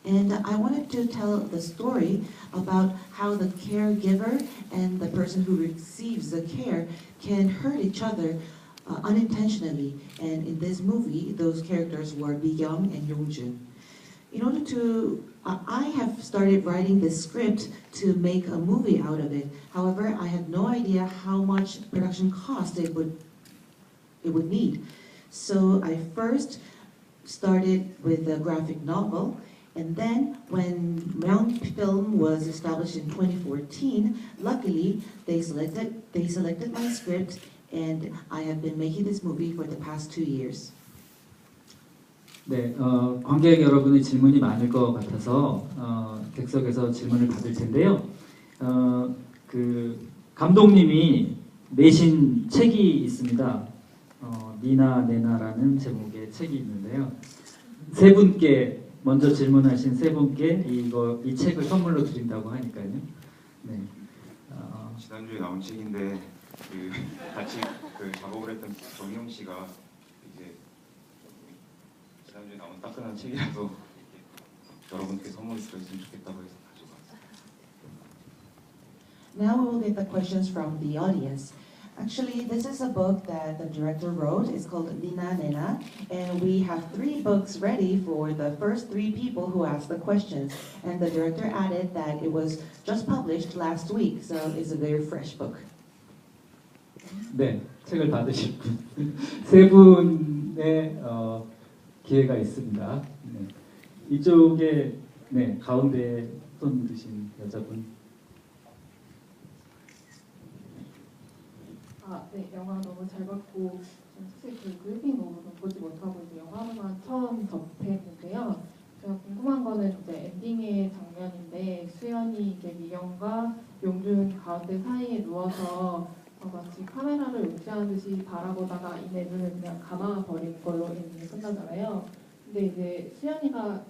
And I wanted to tell the story about how the caregiver and the person who receives the care can hurt each other unintentionally. And in this movie, those characters were Bi-kyung and Yong-jun. In order to, I have started writing this script to make a movie out of it. However, I had no idea how much production cost it would need. So I first started with a graphic novel, and then when Mount Film was established in 2014, luckily they selected my script, and I have been making this movie for the past 2 years. 네, 관객 여러분의 질문이 많을 것 같아서 객석에서 질문을 받을 텐데요. 그 감독님이 내신 책이 있습니다. 니나 네나라는 제목의 책이 있는데요. 세 분께 먼저 질문하신 세 분께 이 책을 선물로 드린다고 하니까요. 네. 지난주에 나온 책인데 같이 작업을 했던 정영 씨가 이제 지난주에 나온 따끈한 책이라서 여러분께 선물이 들어있으면 좋겠다고 해서 가져왔어요. Now we will get the questions from the audience. Actually, this is a book that the director wrote. It's called Nina Nena, and we have 3 books ready for the first 3 people who asked the questions. And the director added that it was just published last week, so it's a very fresh book. 네, 책을 받으실 분 세 분의 기회가 있습니다. 네. 이쪽에 네, 가운데 손 드신 여자분. 네, 영화 너무 잘 봤고 사실 그 그래픽 노블은 보지 못하고 이제 영화만 처음 접했는데요. 제가 궁금한 거는 이제 엔딩의 장면인데 수연이 이제 미경과 용준 가운데 사이에 누워서 마치 카메라를 응시하듯이 바라보다가 이내 눈을 그냥 감아버린 걸로 엔딩이 끝나잖아요. 근데 이제 수연이가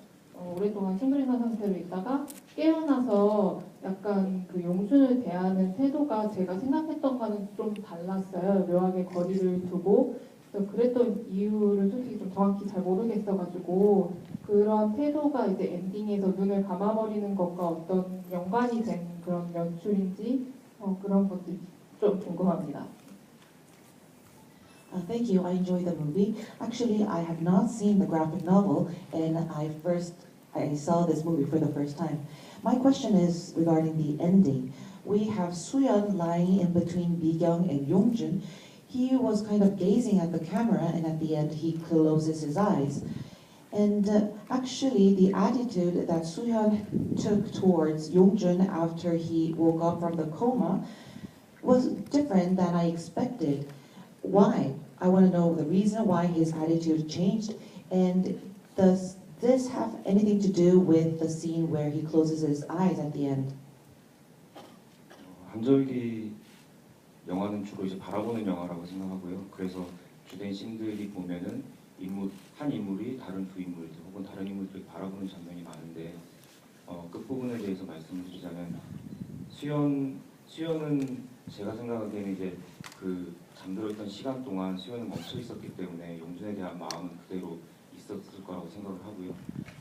오랫동안 싱글링한 상태로 있다가 깨어나서 약간 그 용준을 대하는 태도가 제가 생각했던 거는 좀 달랐어요. 묘하게 거리를 두고. 그래서 그랬던 이유를 솔직히 좀 정확히 잘 모르겠어가지고 그런 태도가 이제 엔딩에서 눈을 감아버리는 것과 어떤 연관이 된 그런 연출인지 그런 것들이 좀 궁금합니다. Thank you. I enjoyed the movie. Actually, I have not seen the graphic novel, and I saw this movie for the first time. My question is regarding the ending. We have Suyeon lying in between Bi-kyung and Yong-jun. He was kind of gazing at the camera, and at the end, he closes his eyes. And actually, the attitude that Suyeon took towards Yong-jun after he woke up from the coma was different than I expected. Why? I want to know the reason why his attitude changed, and does this have anything to do with the scene where he closes his eyes at the end? 한절기 영화는 주로 이제 바라보는 영화라고 생각하고요. 그래서 주된 씬들이 보면은 한 인물이 다른 두 인물 혹은 다른 인물들이 바라보는 장면이 많은데 끝부분에 대해서 말씀을 드리자면 수연은 제가 생각하기에는 이제 그 잠들어있던 시간 동안 수연은 멈춰 있었기 때문에 용준에 대한 마음은 그대로 있었을 거라고 생각을 하고요.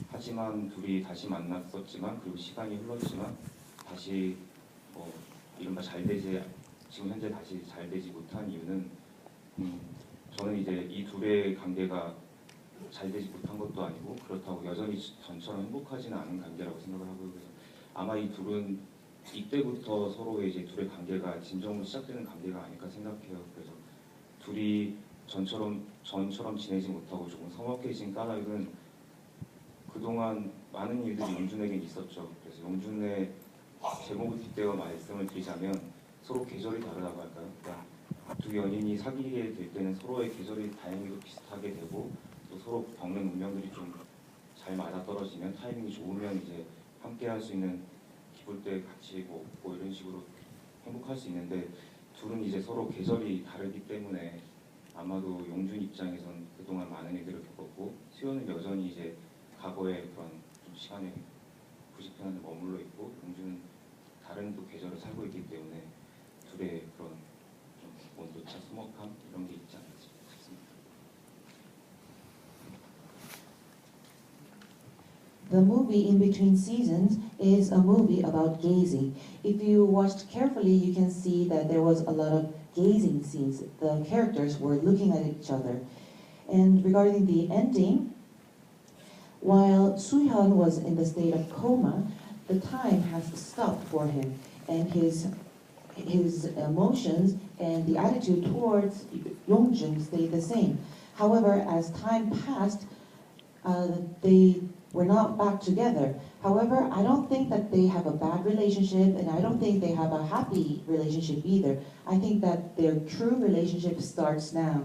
하지만 둘이 다시 만났었지만 그리고 시간이 흘렀지만 다시 이른바 지금 현재 다시 잘 되지 못한 이유는 저는 이제 이 둘의 관계가 잘 되지 못한 것도 아니고 그렇다고 여전히 전처럼 행복하지는 않은 관계라고 생각을 하고요. 그래서 아마 이 둘은 이때부터 서로의 이제 둘의 관계가 진정으로 시작되는 관계가 아닐까 생각해요. 그래서 둘이 전처럼 지내지 못하고 조금 서먹해진 까닭은 그동안 많은 일들이 용준에겐 있었죠. 그래서 용준의 제목을 빗대어 말씀을 드리자면 서로 계절이 다르다고 할까요? 그러니까 두 연인이 사귀게 될 때는 서로의 계절이 다행히도 비슷하게 되고 또 서로 겪는 운명들이 좀 잘 맞아떨어지면 타이밍이 좋으면 이제 함께 할 수 있는 기쁠 때 같이 먹고 이런 식으로 행복할 수 있는데 둘은 이제 서로 계절이 다르기 때문에 아마도 용준 입장에선 그동안 많은 일들을 겪었고 수연은 여전히 이제 과거의 그런 좀 시간에 90편에 머물러 있고 용준은 다른 또 계절을 살고 있기 때문에 둘의 그런 좀 온도차 서먹함 이런 게 있지 않나 싶습니다. The movie In Between Seasons is a movie about gazing. If you watched carefully, you can see that there was a lot of gazing scenes. The characters were looking at each other. And regarding the ending, while Soo-hyun was in the state of coma, the time has stopped for him, and his emotions and the attitude towards Yongjun stayed the same. However, as time passed, they were not back together. However, I don't think that they have a bad relationship, and I don't think they have a happy relationship either. I think that their true relationship starts now.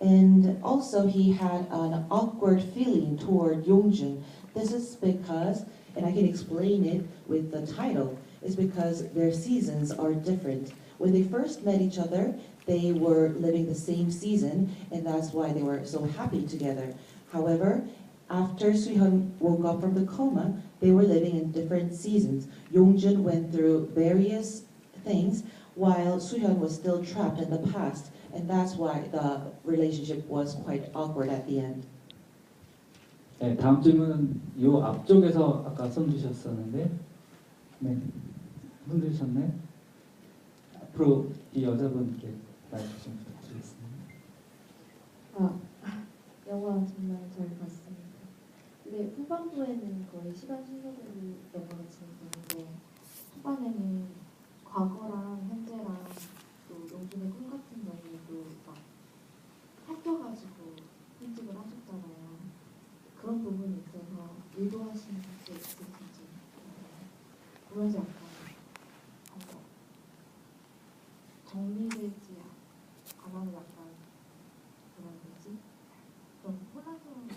And also, he had an awkward feeling toward Yongjun. This is because, and I can explain it with the title, is because their seasons are different. When they first met each other, they were living the same season, and that's why they were so happy together. However, after Soo-hyun woke up from the coma, they were living in different seasons. Yongjun went through various things, while Soo-hyun was still trapped in the past, and that's why the relationship was quite awkward at the end. 네, 다음 질문은 요 앞쪽에서 아까 손 드셨었는데, 네, 손 드셨네. 앞으로 이 여자분께 마이크 좀 부탁드리겠습니다. 영화 정말 잘 봤습니다. 근데 후반부에는 거의 시간 순서대로 영화가 진행되는데 초반에는 과거랑 현재랑 또 용준의 꿈 같은 경우도 막 섞여가지고 편집을 하셨잖아요. 그런 부분이 있어서 의도하신 게 있으신지 그러지 약간 정리되지 않아서 약간 뭐라 그러지? 좀 혼란스러운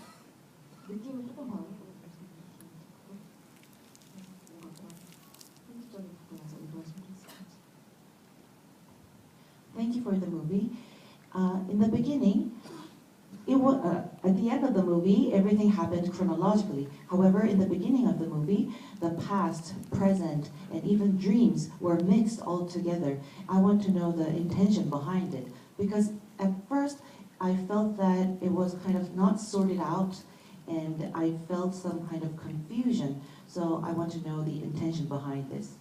느낌을 조금 받았거든요. 뭔가 그런 편집적인 부분에서 의도하신 게 있을지. Thank you for the movie. In the beginning, it was, at the end of the movie, everything happened chronologically. However, in the beginning of the movie, the past, present, and even dreams were mixed all together. I want to know the intention behind it, because at first I felt that it was kind of not sorted out, and I felt some kind of confusion. So I want to know the intention behind this.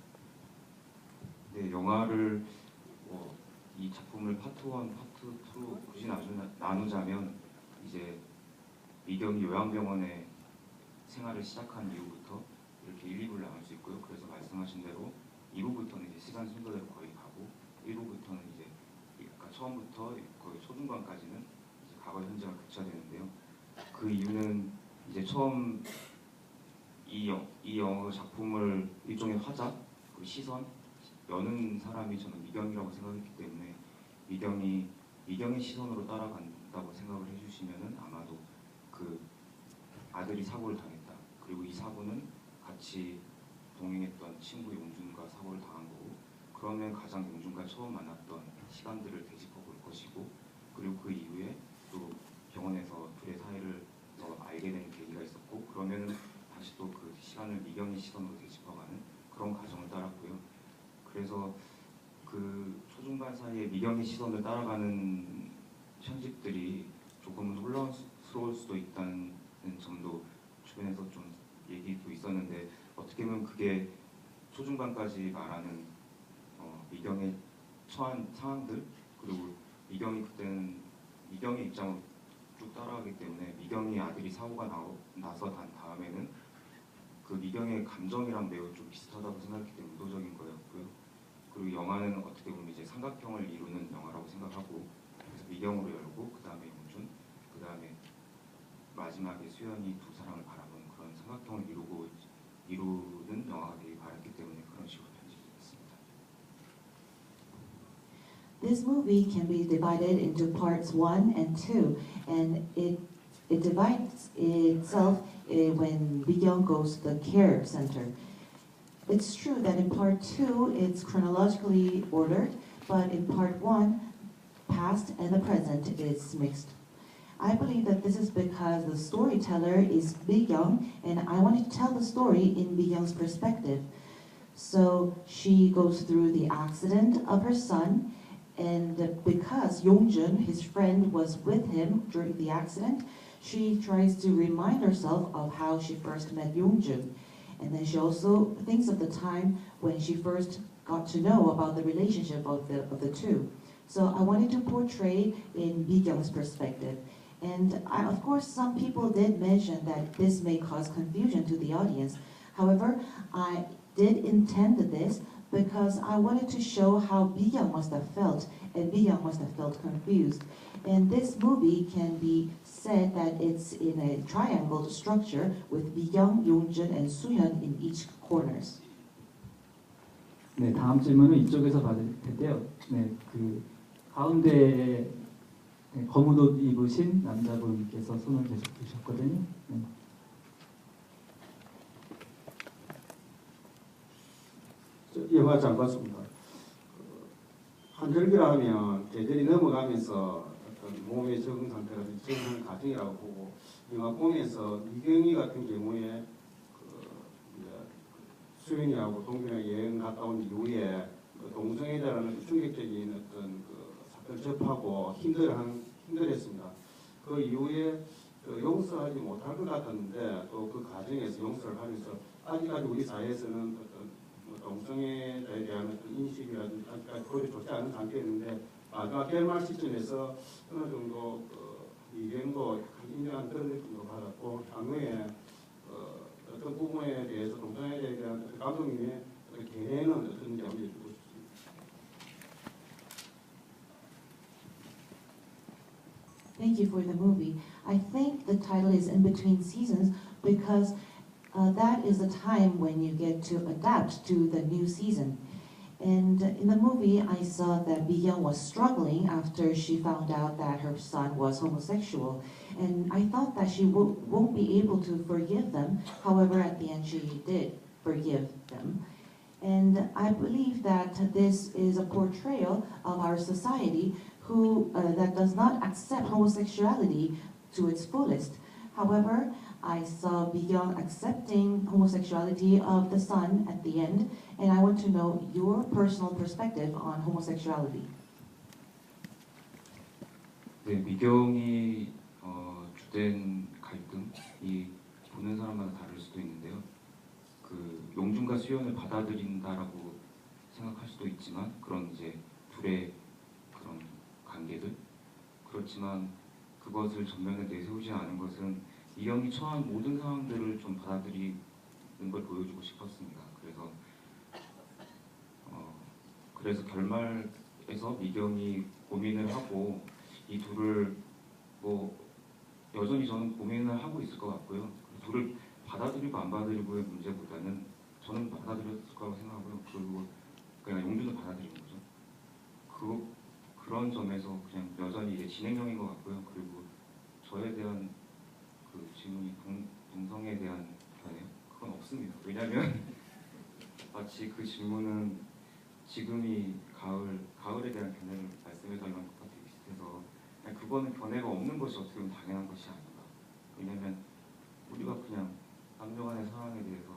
네, 영화를 이 작품을 파트 1, 파트 2로 굳이 나누자면 이제 미경이 요양병원에 생활을 시작한 이후부터 이렇게 1, 2부를 나눌 수 있고요. 그래서 말씀하신 대로 2부부터는 이제 시간 순서대로 거의 가고 1부부터는 이제 그러니까 처음부터 거의 초중반까지는 이제 과거 현재가 교차되는데요. 그 이유는 이제 처음 이 영화 작품을 일종의 화자, 그 시선, 여는 사람이 저는 미경이라고 생각했기 때문에 미경의 시선으로 따라간다고 생각을 해주시면은 아마도 그 아들이 사고를 당했다. 그리고 이 사고는 같이 동행했던 친구 용준과 사고를 당한 거고, 그러면 가장 용준과 처음 만났던 시간들을 되짚어 볼 것이고, 그리고 그 이후에 또 병원에서 둘의 사이를 더 알게 되는 계기가 있었고, 그러면 다시 또 그 시간을 미경의 시선으로 되짚어가는 그런 과정을 따랐고요. 그래서 그 초중반 사이에 미경의 시선을 따라가는 편집들이 조금은 혼란스러울 수도 있다는 점도 주변에서 좀 얘기도 있었는데, 어떻게 보면 그게 초중반까지 말하는 미경의 처한 상황들, 그리고 미경이 그때는 미경의 입장을 쭉 따라가기 때문에 미경이 아들이 사고가 나서 난 다음에는 그 미경의 감정이랑 매우 좀 비슷하다고 생각했기 때문에 의도적인 거였고요. 그리고 영화는 어떻게 보면 이제 삼각형을 이루는 영화라고 생각하고, 그래서 미경으로 열고 그 다음에 용준, 그 다음에 마지막에 수연이 두 사람을 바라보는 그런 삼각형을 이루는 영화가 되길 바랐기 때문에 그런 식으로 편집했습니다. This movie can be divided into parts 1 and 2, and it divides itself when Bigyong goes to the care center. It's true that in part 2 it's chronologically ordered, but in part 1, past and the present is mixed. I believe that this is because the storyteller is Bigyong, and I want to tell the story in Bigyong's perspective. So she goes through the accident of her son, and because Yongjun, his friend, was with him during the accident, she tries to remind herself of how she first met Yongjun. And then she also thinks of the time when she first got to know about the relationship of the two. So I wanted to portray in Bi-kyung's perspective. And of course, some people did mention that this may cause confusion to the audience. However, I did intend this because I wanted to show how Bi-kyung must have felt, and Bi-kyung must have felt confused. And this movie can be said that it's in a triangle structure with Bi-kyung, Yongjun, and Soo-hyun in each corners. 네, 다음 질문은 이쪽에서 받을 텐데요. 네, 그 가운데에 검은 옷 입으신 남자분께서 손을 계속 드셨거든요. 네. 영화 잘 봤습니다. 한절기라 하면 계절이 넘어가면서 어떤 몸의 적응 상태라든지 적응하는 과정이라고 보고, 영화 보면서 이경희 같은 경우에 수연이하고 동균이랑 여행 갔다 온 이후에 동성애에 대한 충격적인 어떤 사건을 접하고 힘들었습니다. 그 이후에 용서하지 못할 것 같았는데 또 그 과정에서 용서를 하면서 아직까지 우리 사회에서는 어떤 동성애에 대한 어떤 인식이라든지 아직까지 거의 좋지 않은 상태였는데, 마지막 결말 시점에서 어느 정도 이경도 인정한 그런 느낌도 받았고, 향후에 어떤 부분에 대해서 동성애에 대한 감독님의 견해는 어떤지 한번 여쭙고 싶습니다. Thank you for the movie. I think the title is In Between Seasons because that is the time when you get to adapt to the new season. And in the movie, I saw that Bi-kyung was struggling after she found out that her son was homosexual. And I thought that she won't be able to forgive them. However, at the end, she did forgive them. And I believe that this is a portrayal of our society that does not accept homosexuality to its fullest. However, I saw Bi-kyung accepting homosexuality of the son at the end, and I want to know your personal perspective on homosexuality. 네, 미경이 주된 갈등이 보는 사람마다 다를 수도 있는데요. 그 용준과 수연을 받아들인다라고 생각할 수도 있지만, 그런 이제 둘의 그런 관계들, 그렇지만 그것을 전면에 내세우지 않은 것은 미경이 처한 모든 상황들을 좀 받아들이는 걸 보여주고 싶었습니다. 그래서 결말에서 미경이 고민을 하고 이 둘을 여전히 저는 고민을 하고 있을 것 같고요. 둘을 받아들이고 안 받아들이고의 문제보다는 저는 받아들였을 거라고 생각하고요. 그리고 그냥 용준도 받아들인 거죠. 그런 점에서 그냥 여전히 이제 진행형인 것 같고요. 그리고 저에 대한 그 질문이 동성애에 대한 견해요? 그건 없습니다. 왜냐하면 마치 그 질문은 지금이 가을에 대한 견해를 말씀해달라는 것과 되게 비슷해서, 그거는 견해가 없는 것이 어떻게 보면 당연한 것이 아닌가. 왜냐하면 우리가 그냥 남녀 간의 사랑에 대해서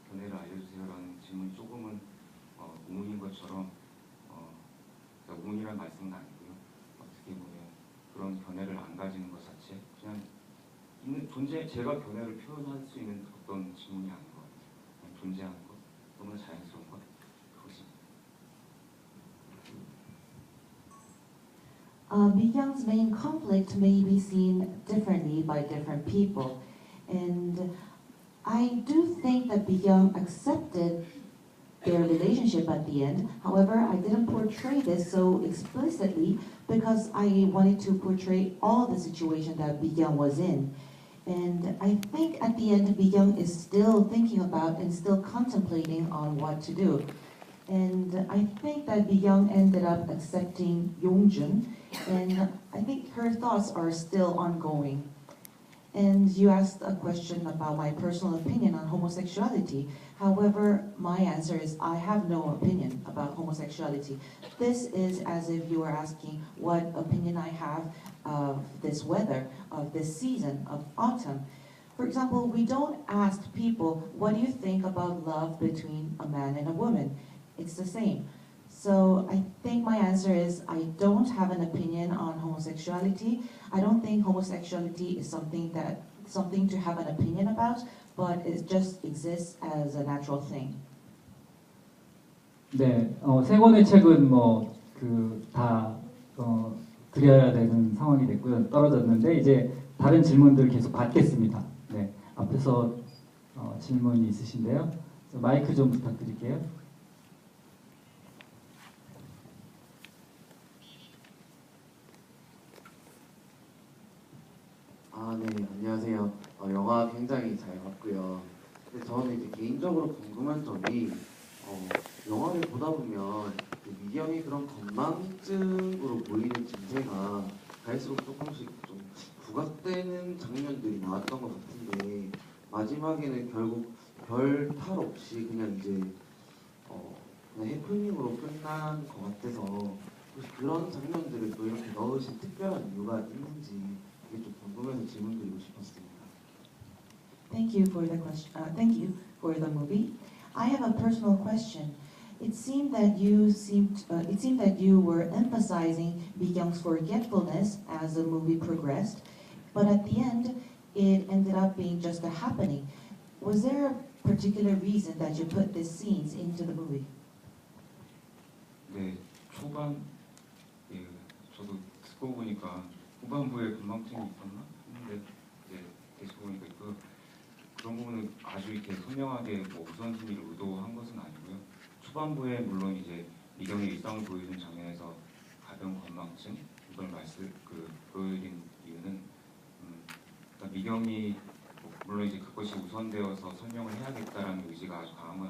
견해를 알려주세요라는 질문이 조금은 우문인 것처럼, 그러니까 우문이란 말씀은 아니고요. 어떻게 보면 그런 견해를 안 가지는 것 자체, 그냥 제가 견해를 표현할 수 있는 어떤 질문이 아닌 것 같아요. 그냥 존재하는 것, 너무나 자연스러운 것, 그것입니다. Bi-kyung's main conflict may be seen differently by different people. And I do think that Bi-kyung accepted their relationship at the end. However, I didn't portray this so explicitly because I wanted to portray all the situation that Bi-kyung was in. And I think at the end, Bi-kyung is still thinking about and still contemplating on what to do. And I think that Bi-kyung ended up accepting Yongjun, and I think her thoughts are still ongoing. And you asked a question about my personal opinion on homosexuality. However, my answer is I have no opinion about homosexuality. This is as if you were asking what opinion I have of this weather, of this season, of autumn. For example, we don't ask people, what do you think about love between a man and a woman? It's the same. So I think my answer is I don't have an opinion on homosexuality. I don't think homosexuality is something to have an opinion about, but it just exists as a natural thing. 네, 세 권의 책은 뭐 다 드려야 되는 상황이 됐고요. 떨어졌는데 이제 다른 질문들 계속 받겠습니다. 네, 앞에서 질문이 있으신데요. 마이크 좀 부탁드릴게요. 네, 안녕하세요. 영화 굉장히 잘 봤고요. 근데 저는 이제 개인적으로 궁금한 점이 영화를 보다 보면 미경의 그런 건망증으로 보이는 증세가 갈수록 조금씩 좀 부각되는 장면들이 나왔던 것 같은데 마지막에는 결국 별 탈 없이 그냥 이제 그냥 해프닝으로 끝난 것 같아서 혹시 그런 장면들을 또 이렇게 넣으신 특별한 이유가 있는지 이게 좀 궁금해서 질문드리고 싶었습니다. Thank you for the question. Thank you for the movie. I have a personal question. It seemed that you were emphasizing Bigyung's forgetfulness as the movie progressed, but at the end, it ended up being just a happening. Was there a particular reason that you put these scenes into the movie? 네, 초반 저도 듣고 보니까 후반부에 건망증이 있었나 했는데 이제 다시 보니까 그런 부분은 아주 이렇게 선명하게 뭐 우선순위를 의도한 것은 아니고요. 초반부에 물론 이제 미경의 일상을 보여준 장면에서 가벼운 건망증 이걸 보여드린 이유는 그러니까 미경이 물론 이제 그것이 우선되어서 설명을 해야겠다라는 의지가 아주 강한 건